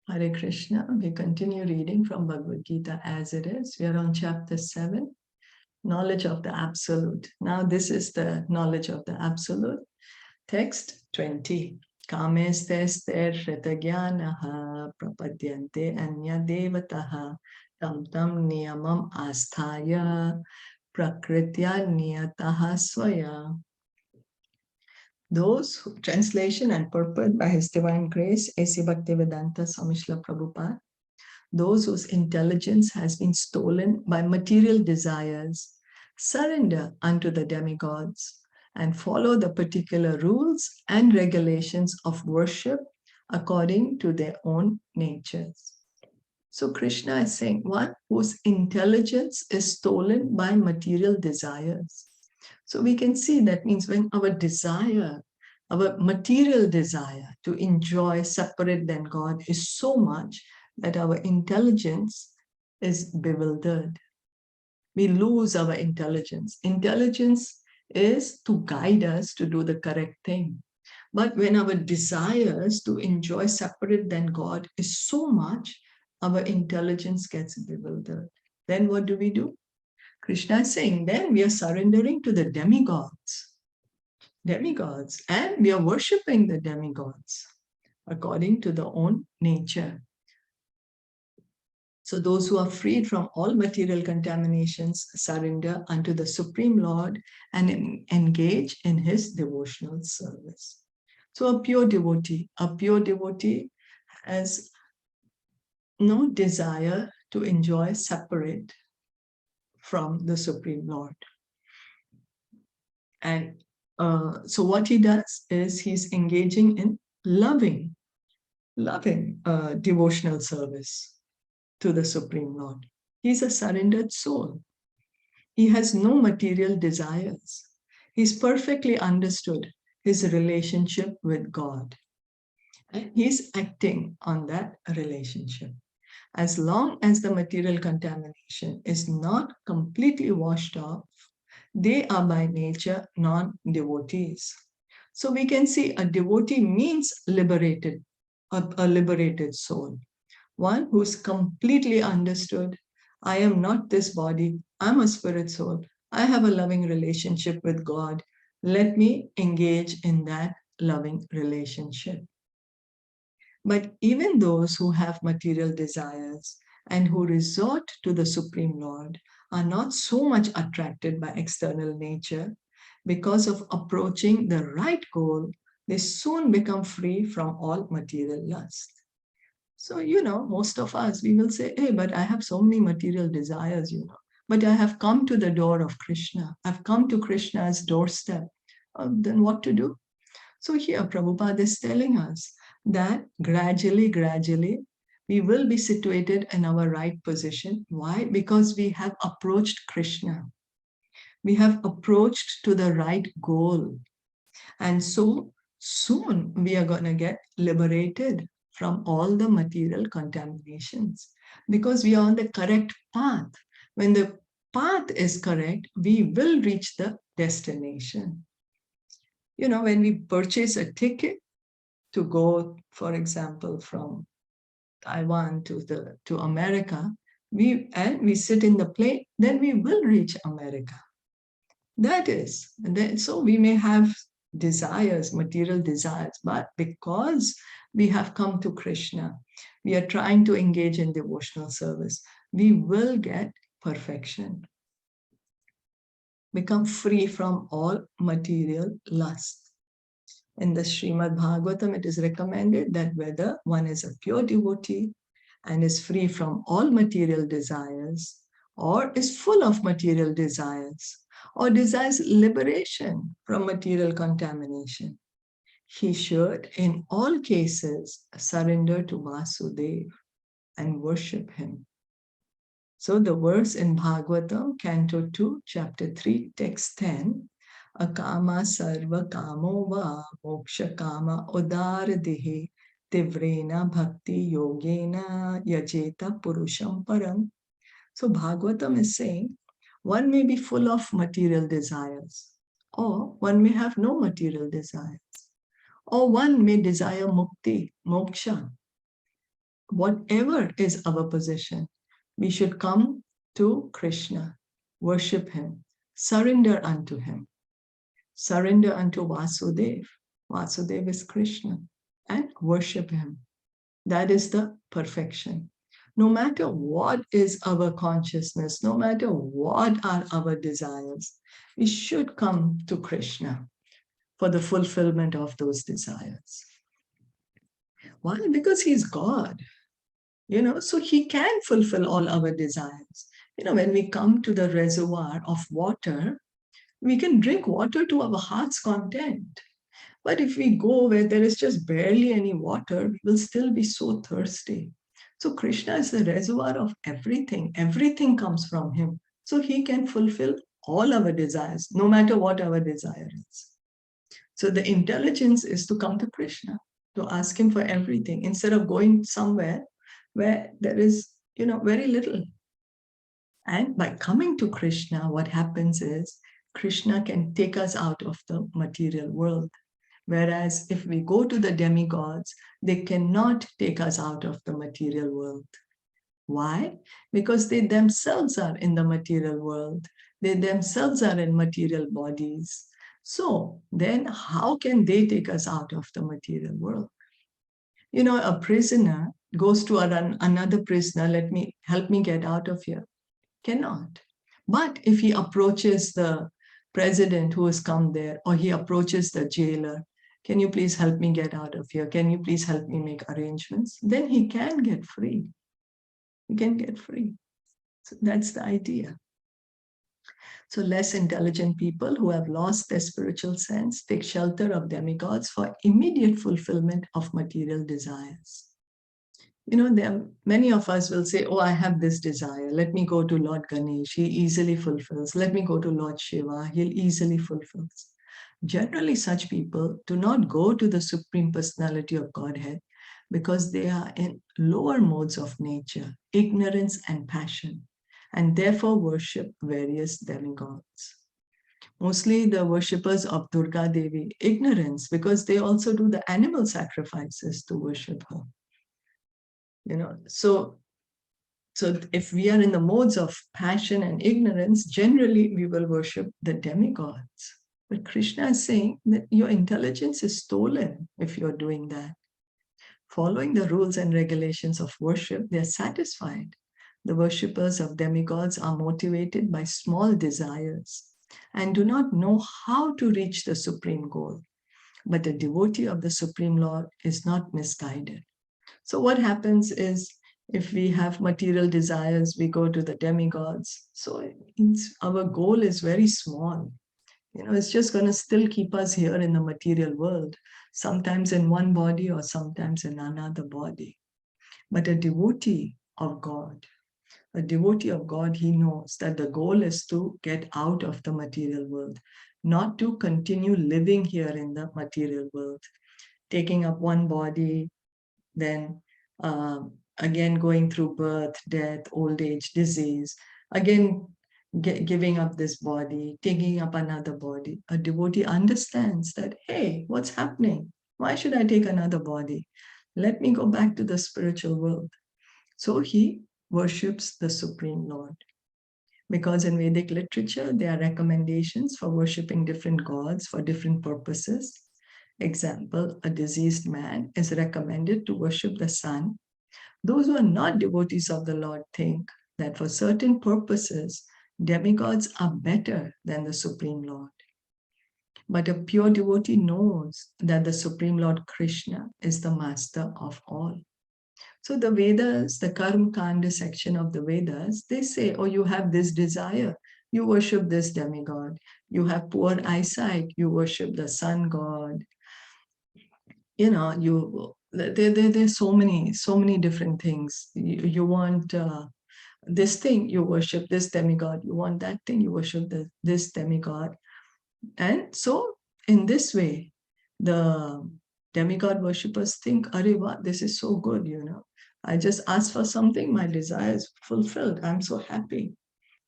Hare Krishna. We continue reading from Bhagavad Gita as it is. We are on chapter 7, knowledge of the absolute. Now this is the knowledge of the absolute. Text 20. Kamestester ritagyanaha prapadyante anya devataha tam tam niyamam asthaya prakritya niyataha swaya. Those translation and purport by His Divine Grace, A.C. Bhaktivedanta Swami Srila Prabhupada. Those whose intelligence has been stolen by material desires, surrender unto the demigods and follow the particular rules and regulations of worship according to their own natures. So Krishna is saying one whose intelligence is stolen by material desires. So we can see that means when our desire, our material desire to enjoy separate than God is so much that our intelligence is bewildered. We lose our intelligence. Intelligence is to guide us to do the correct thing. But when our desires to enjoy separate than God is so much, our intelligence gets bewildered. Then what do? Krishna is saying, then we are surrendering to the demigods. Demigods, and we are worshipping the demigods according to their own nature. So those who are freed from all material contaminations surrender unto the Supreme Lord and engage in His devotional service. So a pure devotee has no desire to enjoy separate from the Supreme Lord. And so what he does is he's engaging in loving devotional service to the Supreme Lord. He's a surrendered soul. He has no material desires. He's perfectly understood his relationship with God. And he's acting on that relationship. As long as the material contamination is not completely washed off, they are by nature non-devotees. So we can see a devotee means liberated, a liberated soul. One who's completely understood, I am not this body, I'm a spirit soul. I have a loving relationship with God. Let me engage in that loving relationship. But even those who have material desires and who resort to the Supreme Lord are not so much attracted by external nature. Because of approaching the right goal, they soon become free from all material lust. So, most of us, we will say, hey, but I have so many material desires, but I have come to the door of Krishna. I've come to Krishna's doorstep. Then what to do? So here Prabhupada is telling us that gradually, we will be situated in our right position. Why? Because we have approached Krishna. We have approached to the right goal. And so soon we are going to get liberated from all the material contaminations because we are on the correct path. When the path is correct, we will reach the destination. When we purchase a ticket to go, for example, from Taiwan to America, we sit in the plane, then we will reach America. That is, so we may have desires, material desires, but because we have come to Krishna, we are trying to engage in devotional service, we will get perfection, become free from all material lust. In the Srimad Bhagavatam, it is recommended that whether one is a pure devotee and is free from all material desires, or is full of material desires, or desires liberation from material contamination, he should, in all cases, surrender to Vasudeva and worship him. So the verse in Bhagavatam, Canto 2, Chapter 3, Text 10, Akama sarva kamo va moksha kama udar dehe tivrena bhakti yogena yajeta purusham param. So Bhagavatam is saying, one may be full of material desires, or one may have no material desires, or one may desire mukti, moksha. whatever is our position, we should come to Krishna, worship him, surrender unto him, surrender unto Vasudev. Vasudev is Krishna, and worship him. That is the perfection. No matter what is our consciousness, no matter what are our desires, we should come to Krishna for the fulfillment of those desires. Why? Because he's God, so he can fulfill all our desires. When we come to the reservoir of water, we can drink water to our heart's content. But if we go where there is just barely any water, we will still be so thirsty. So Krishna is the reservoir of everything. Everything comes from him. So he can fulfill all our desires, no matter what our desire is. So the intelligence is to come to Krishna, to ask him for everything, instead of going somewhere where there is, very little. And by coming to Krishna, what happens is Krishna can take us out of the material world. Whereas if we go to the demigods, they cannot take us out of the material world. Why? Because they themselves are in the material world. They themselves are in material bodies. So then how can they take us out of the material world? A prisoner goes to another prisoner, help me get out of here. Cannot. But if he approaches the president who has come there, or he approaches the jailer, can you please help me get out of here? Can you please help me make arrangements? Then he can get free. He can get free. So that's the idea. So less intelligent people who have lost their spiritual sense take shelter of demigods for immediate fulfillment of material desires. Many of us will say, oh, I have this desire. Let me go to Lord Ganesh. He easily fulfills. Let me go to Lord Shiva. He'll easily fulfill. Generally, such people do not go to the Supreme Personality of Godhead because they are in lower modes of nature, ignorance and passion, and therefore worship various demigods. Mostly the worshippers of Durga Devi, ignorance, because they also do the animal sacrifices to worship her. So if we are in the modes of passion and ignorance, generally we will worship the demigods. But Krishna is saying that your intelligence is stolen if you're doing that. Following the rules and regulations of worship, they're satisfied. The worshippers of demigods are motivated by small desires and do not know how to reach the supreme goal. But a devotee of the Supreme Lord is not misguided. So what happens is, if we have material desires, we go to the demigods. So our goal is very small. It's just going to still keep us here in the material world, sometimes in one body or sometimes in another body. But a devotee of God, he knows that the goal is to get out of the material world, not to continue living here in the material world, taking up one body, then again going through birth, death, old age, disease, again giving up this body, taking up another body. A devotee understands that, hey, what's happening? Why should I take another body? Let me go back to the spiritual world. So he worships the Supreme Lord. Because in Vedic literature, there are recommendations for worshipping different gods for different purposes. Example, a deceased man is recommended to worship the sun. Those who are not devotees of the Lord think that for certain purposes, demigods are better than the Supreme Lord. But a pure devotee knows that the Supreme Lord Krishna is the master of all. So the Vedas, the Karma Kanda section of the Vedas, they say, oh, you have this desire, you worship this demigod. You have poor eyesight, you worship the sun god. There's so many different things. You want this thing, you worship this demigod. You want that thing, you worship this demigod. And so in this way, the demigod worshippers think, Ariva, this is so good, I just asked for something, my desire is fulfilled. I'm so happy.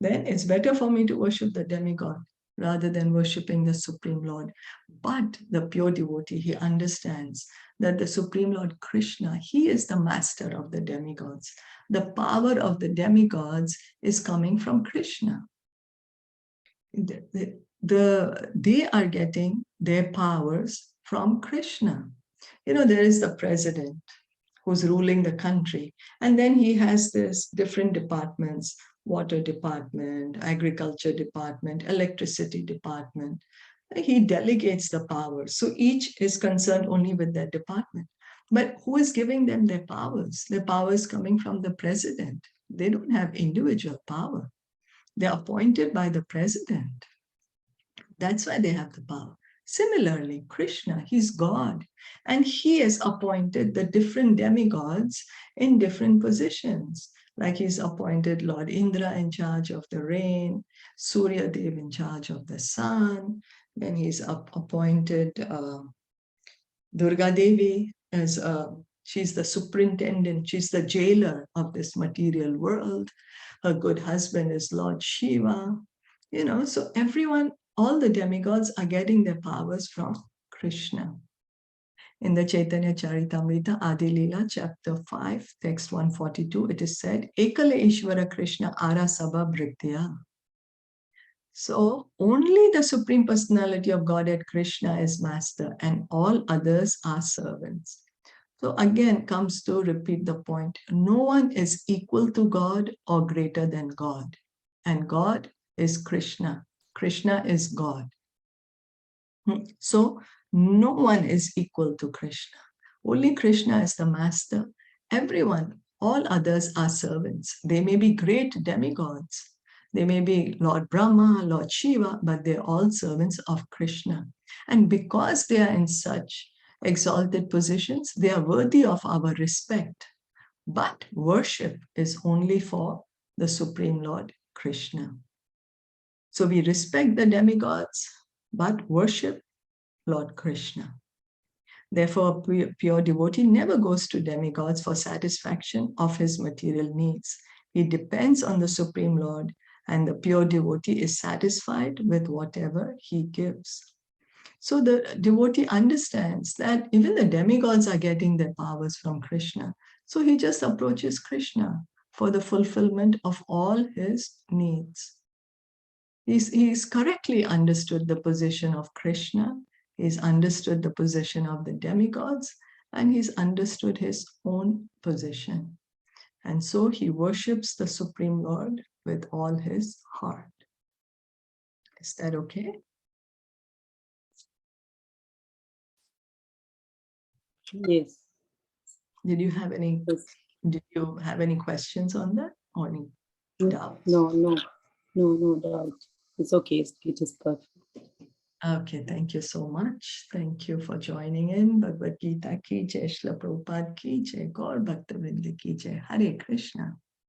Then it's better for me to worship the demigod. rather than worshipping the Supreme Lord. But the pure devotee, he understands that the Supreme Lord Krishna, he is the master of the demigods. The power of the demigods is coming from Krishna. They are getting their powers from Krishna. There is the president who's ruling the country, and then he has this different departments: water department, agriculture department, electricity department. He delegates the powers. So each is concerned only with their department. But who is giving them their powers? Their powers coming from the president. They don't have individual power. They're appointed by the president. That's why they have the power. Similarly, Krishna, he's God, and he has appointed the different demigods in different positions. Like he's appointed Lord Indra in charge of the rain, Surya Dev in charge of the sun, then he's appointed Durga Devi as she's the superintendent, she's the jailer of this material world. Her good husband is Lord Shiva. So everyone, all the demigods are getting their powers from Krishna. In the Caitanya Caritamrta, Adi-Lila, chapter 5, text 142, it is said, Ekale Ishvara Krishna Ara Sabha Bhritya. So only the Supreme Personality of Godhead Krishna is master, and all others are servants. So again comes to repeat the point. No one is equal to God or greater than God. And God is Krishna. Krishna is God. So no one is equal to Krishna. Only Krishna is the master. Everyone, all others are servants. They may be great demigods. They may be Lord Brahma, Lord Shiva, but they're all servants of Krishna. And because they are in such exalted positions, they are worthy of our respect. But worship is only for the Supreme Lord Krishna. So we respect the demigods, but worship Lord Krishna. Therefore, a pure devotee never goes to demigods for satisfaction of his material needs. He depends on the Supreme Lord, and the pure devotee is satisfied with whatever he gives. So the devotee understands that even the demigods are getting their powers from Krishna. So he just approaches Krishna for the fulfillment of all his needs. He's correctly understood the position of Krishna. He's understood the position of the demigods, and he's understood his own position. And so he worships the Supreme Lord with all his heart. Is that okay? Yes. Did you have any questions on that, or any doubts? No doubt. It's okay. It is perfect. Okay, thank you so much. Thank you for joining in. Bhagavad Gita ki jai, Shilpa Prabhupada ki jai, Gaur Bhakta Vrinda ki jai. Hare Krishna.